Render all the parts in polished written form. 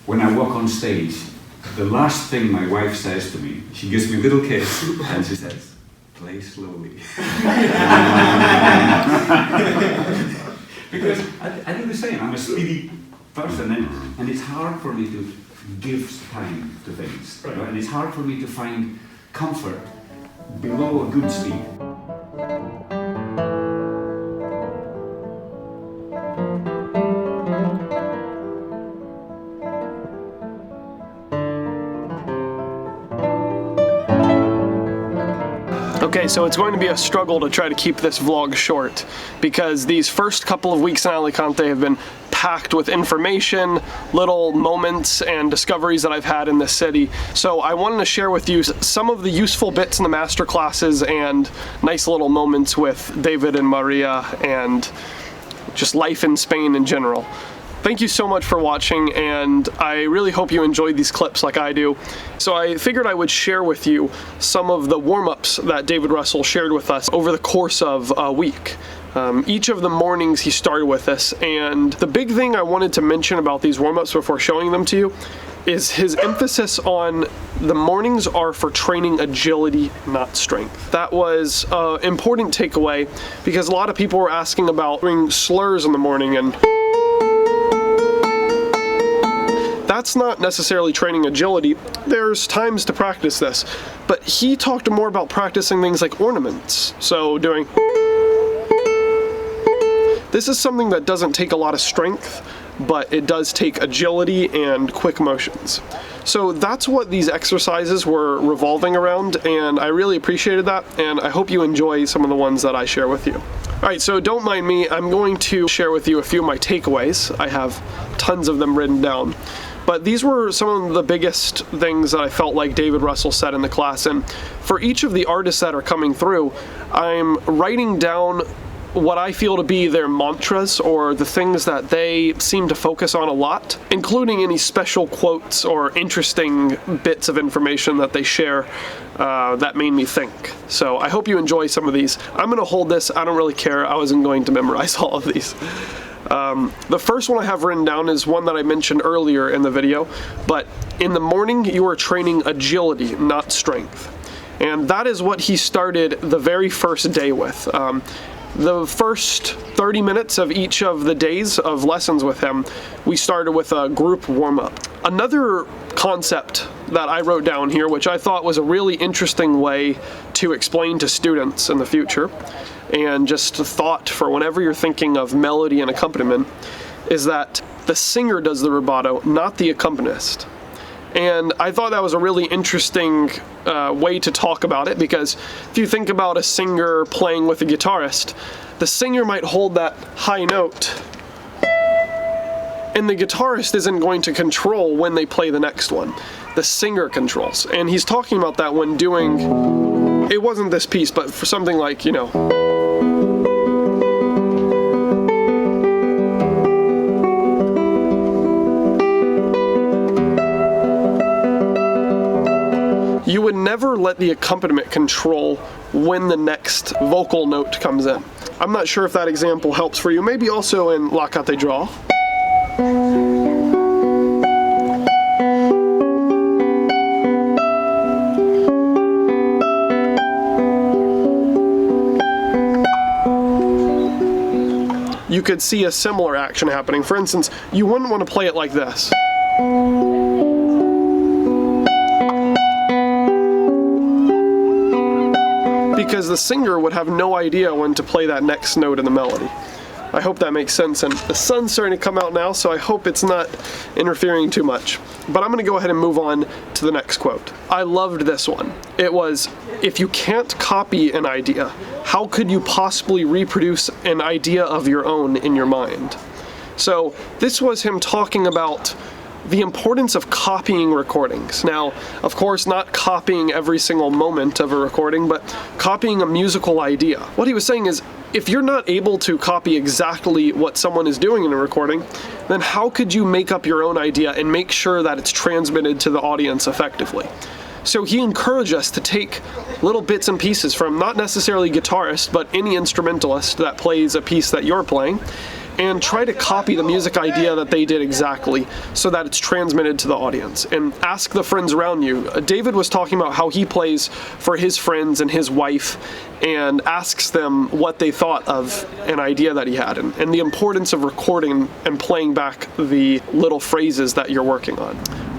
when I walk on stage, the last thing my wife says to me, she gives me a little kiss and she says, "Play slowly." Because I do the same. I'm a speedy person, and it's hard for me to give time to things. Right. And it's hard for me to find comfort below a good speed. Okay, so it's going to be a struggle to try to keep this vlog short because these first couple of weeks in Alicante have been packed with information, little moments and discoveries that I've had in this city. So I wanted to share with you some of the useful bits in the master classes and nice little moments with David and Maria and just life in Spain in general. Thank you so much for watching, and I really hope you enjoyed these clips like I do. So I figured I would share with you some of the warm-ups that David Russell shared with us over the course of a week. Each of the mornings he started with this, and the big thing I wanted to mention about these warm-ups before showing them to you is his emphasis on the mornings are for training agility, not strength. That was an important takeaway because a lot of people were asking about doing slurs in the morning, and that's not necessarily training agility. There's times to practice this, but he talked more about practicing things like ornaments. So doing, this is something that doesn't take a lot of strength, but it does take agility and quick motions. So that's what these exercises were revolving around, and I really appreciated that, and I hope you enjoy some of the ones that I share with you. All right, so don't mind me, I'm going to share with you a few of my takeaways. I have tons of them written down. But these were some of the biggest things that I felt like David Russell said in the class. And for each of the artists that are coming through, I'm writing down what I feel to be their mantras or the things that they seem to focus on a lot, including any special quotes or interesting bits of information that they share that made me think. So I hope you enjoy some of these. I'm going to hold this. I don't really care. I wasn't going to memorize all of these. The first one I have written down is one that I mentioned earlier in the video, but in the morning you are training agility, not strength. And that is what he started the very first day with. The first 30 minutes of each of the days of lessons with him, we started with a group warm-up. Another concept that I wrote down here, which I thought was a really interesting way to explain to students in the future, and just a thought for whenever you're thinking of melody and accompaniment, is that the singer does the rubato, not the accompanist. And I thought that was a really interesting way to talk about it, because if you think about a singer playing with a guitarist, the singer might hold that high note, and the guitarist isn't going to control when they play the next one. The singer controls. And he's talking about that when doing, it wasn't this piece, but for something like, you know, you would never let the accompaniment control when the next vocal note comes in. I'm not sure if that example helps for you. Maybe also in La Cathédrale. You could see a similar action happening. For instance, you wouldn't want to play it like this. Because the singer would have no idea when to play that next note in the melody. I hope that makes sense, and the sun's starting to come out now, so I hope it's not interfering too much. But I'm going to go ahead and move on to the next quote. I loved this one. It was, if you can't copy an idea, how could you possibly reproduce an idea of your own in your mind? So this was him talking about the importance of copying recordings. Now, of course, not copying every single moment of a recording, but copying a musical idea. What he was saying is, if you're not able to copy exactly what someone is doing in a recording, then how could you make up your own idea and make sure that it's transmitted to the audience effectively? So he encouraged us to take little bits and pieces from not necessarily guitarists, but any instrumentalist that plays a piece that you're playing, and try to copy the music idea that they did exactly so that it's transmitted to the audience. And ask the friends around you. David was talking about how he plays for his friends and his wife and asks them what they thought of an idea that he had, and the importance of recording and playing back the little phrases that you're working on.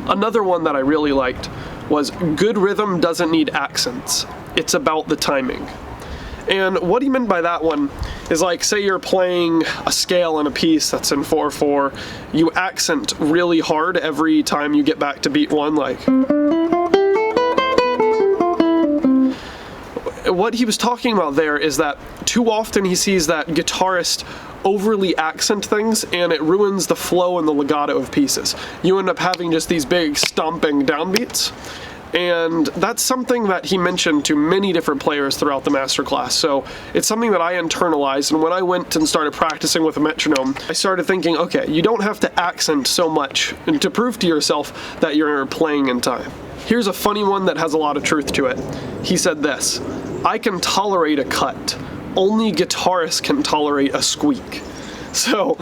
Another one that I really liked was good rhythm doesn't need accents. It's about the timing. And what he meant by that one is, like, say you're playing a scale in a piece that's in 4/4, you accent really hard every time you get back to beat 1, like. What he was talking about there is that too often he sees that guitarists overly accent things and it ruins the flow and the legato of pieces. You end up having just these big stomping downbeats. And that's something that he mentioned to many different players throughout the masterclass. So it's something that I internalized, and when I went and started practicing with a metronome, I started thinking, okay, you don't have to accent so much and to prove to yourself that you're playing in time. Here's a funny one that has a lot of truth to it. He said this: I can tolerate a cut. Only guitarists can tolerate a squeak. So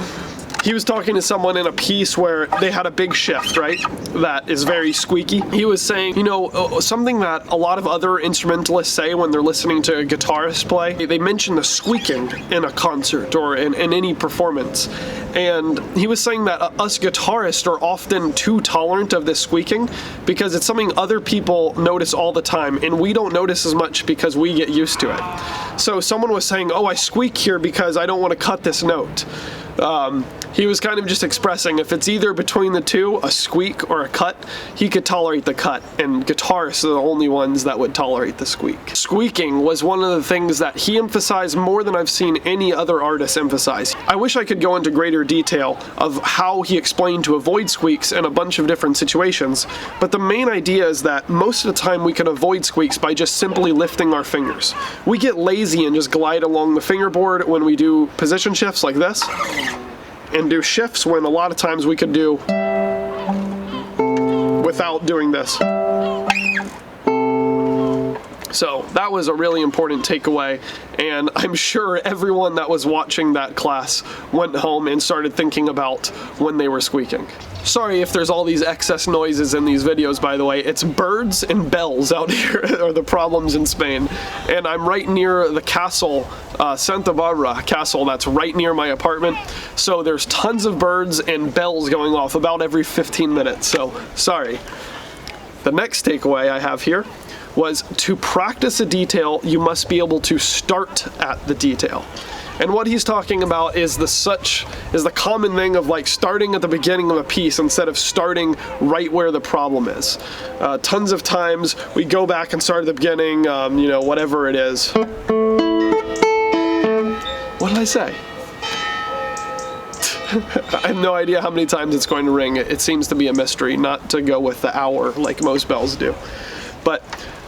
he was talking to someone in a piece where they had a big shift, right? That is very squeaky. He was saying, you know, something that a lot of other instrumentalists say when they're listening to a guitarist play, they mention the squeaking in a concert or in any performance. And he was saying that us guitarists are often too tolerant of this squeaking because it's something other people notice all the time and we don't notice as much because we get used to it. So someone was saying, oh, I squeak here because I don't want to cut this note. He was kind of just expressing if it's either between the two, a squeak or a cut, he could tolerate the cut, and guitarists are the only ones that would tolerate the squeak. Squeaking was one of the things that he emphasized more than I've seen any other artist emphasize. I wish I could go into greater detail of how he explained to avoid squeaks in a bunch of different situations, but the main idea is that most of the time we can avoid squeaks by just simply lifting our fingers. We get lazy and just glide along the fingerboard when we do position shifts like this, and do shifts when a lot of times we could do without doing this. So that was a really important takeaway, and I'm sure everyone that was watching that class went home and started thinking about when they were squeaking. Sorry if there's all these excess noises in these videos, by the way. It's birds and bells out here are the problems in Spain. And I'm right near the castle, Santa Barbara castle, that's right near my apartment. So there's tons of birds and bells going off about every 15 minutes, so sorry. The next takeaway I have here was to practice a detail, you must be able to start at the detail. And what he's talking about is the common thing of like starting at the beginning of a piece instead of starting right where the problem is. Tons of times we go back and start at the beginning, you know, whatever it is. What did I say? I have no idea how many times it's going to ring. It seems to be a mystery, not to go with the hour like most bells do. But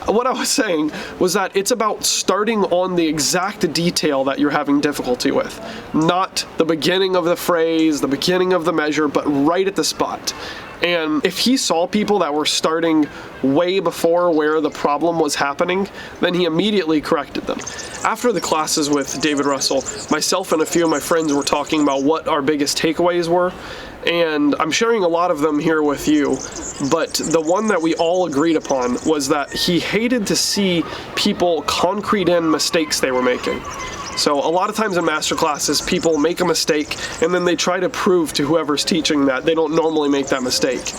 what I was saying was that it's about starting on the exact detail that you're having difficulty with. Not the beginning of the phrase, the beginning of the measure, but right at the spot. And if he saw people that were starting way before where the problem was happening, then he immediately corrected them. After the classes with David Russell, myself and a few of my friends were talking about what our biggest takeaways were, and I'm sharing a lot of them here with you, but the one that we all agreed upon was that he hated to see people concrete in mistakes they were making. So a lot of times in master classes, people make a mistake and then they try to prove to whoever's teaching that they don't normally make that mistake.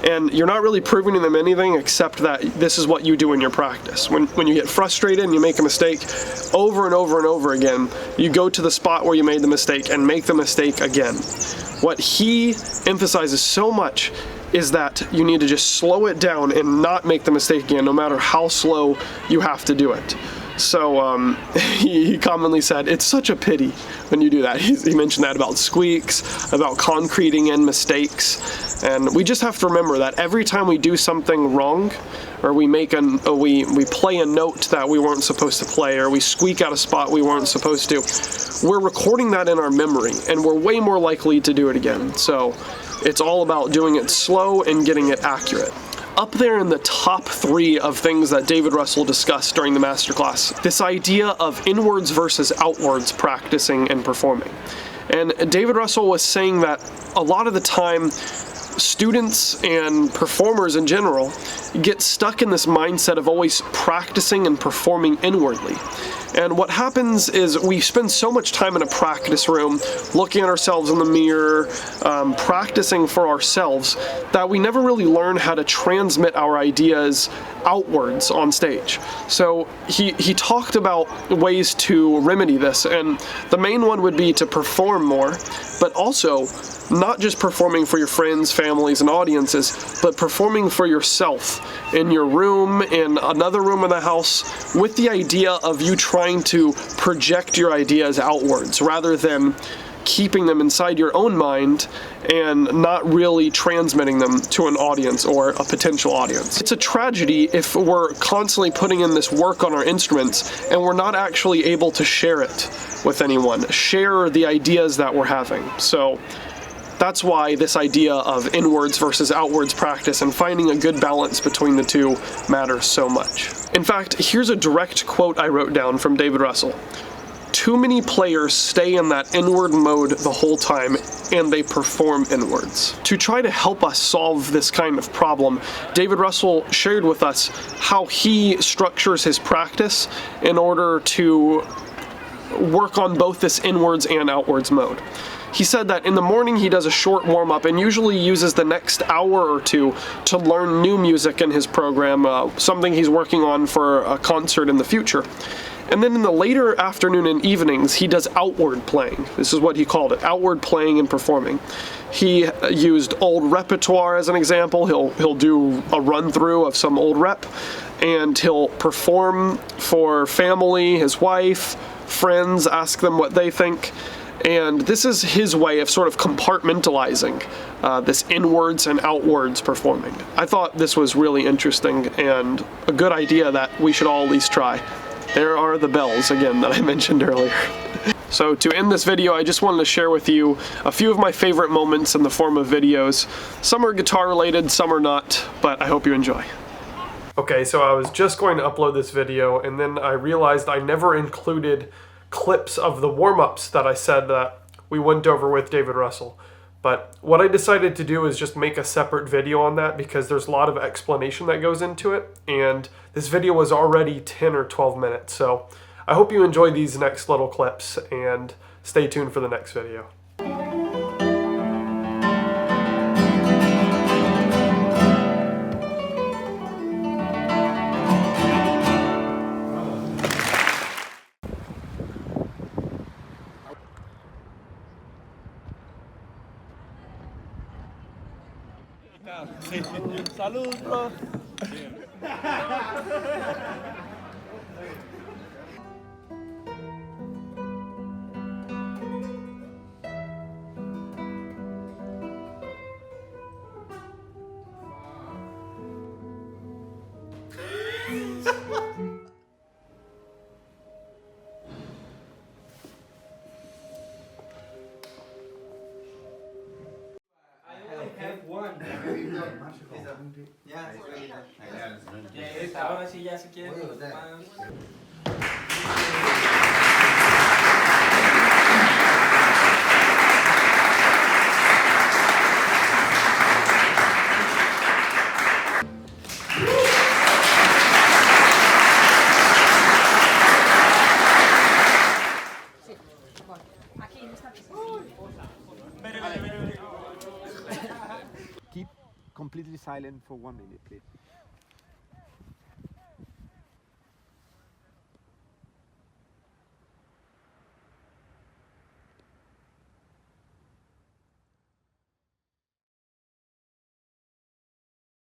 And you're not really proving to them anything except that this is what you do in your practice. When you get frustrated and you make a mistake over and over and over again, you go to the spot where you made the mistake and make the mistake again. What he emphasizes so much is that you need to just slow it down and not make the mistake again, no matter how slow you have to do it. So he commonly said, it's such a pity when you do that. He mentioned that about squeaks, about concreting in mistakes, and we just have to remember that every time we do something wrong, or we make we play a note that we weren't supposed to play, or we squeak out a spot we weren't supposed to, we're recording that in our memory, and we're way more likely to do it again. So it's all about doing it slow and getting it accurate. Up there in the top 3 of things that David Russell discussed during the masterclass, this idea of inwards versus outwards practicing and performing. And David Russell was saying that a lot of the time, students and performers in general get stuck in this mindset of always practicing and performing inwardly. And what happens is we spend so much time in a practice room looking at ourselves in the mirror, practicing for ourselves, that we never really learn how to transmit our ideas outwards on stage. So he talked about ways to remedy this, and the main one would be to perform more, but also not just performing for your friends, families, and audiences, but performing for yourself in your room, in another room in the house, with the idea of you trying to project your ideas outwards rather than keeping them inside your own mind and not really transmitting them to an audience or a potential audience. It's a tragedy if we're constantly putting in this work on our instruments and we're not actually able to share it with anyone, share the ideas that we're having. So that's why this idea of inwards versus outwards practice and finding a good balance between the two matters so much. In fact, here's a direct quote I wrote down from David Russell. Too many players stay in that inward mode the whole time and they perform inwards. To try to help us solve this kind of problem, David Russell shared with us how he structures his practice in order to work on both this inwards and outwards mode. He said that in the morning he does a short warm-up and usually uses the next hour or two to learn new music in his program, something he's working on for a concert in the future. And then in the later afternoon and evenings, he does outward playing. This is what he called it, outward playing and performing. He used old repertoire as an example. He'll do a run-through of some old rep, and he'll perform for family, his wife, friends, ask them what they think. And this is his way of sort of compartmentalizing this inwards and outwards performing. I thought this was really interesting and a good idea that we should all at least try. There are the bells again that I mentioned earlier. So to end this video, I just wanted to share with you a few of my favorite moments in the form of videos. Some are guitar related, some are not, but I hope you enjoy. Okay, so I was just going to upload this video and then I realized I never included clips of the warm-ups that I said that we went over with David Russell. But what I decided to do is just make a separate video on that because there's a lot of explanation that goes into it, and this video was already 10 or 12 minutes. So I hope you enjoy these next little clips and stay tuned for the next video. Salud, bro. Ahora sí, ya se quiere. Keep completely silent for 1 minute, please.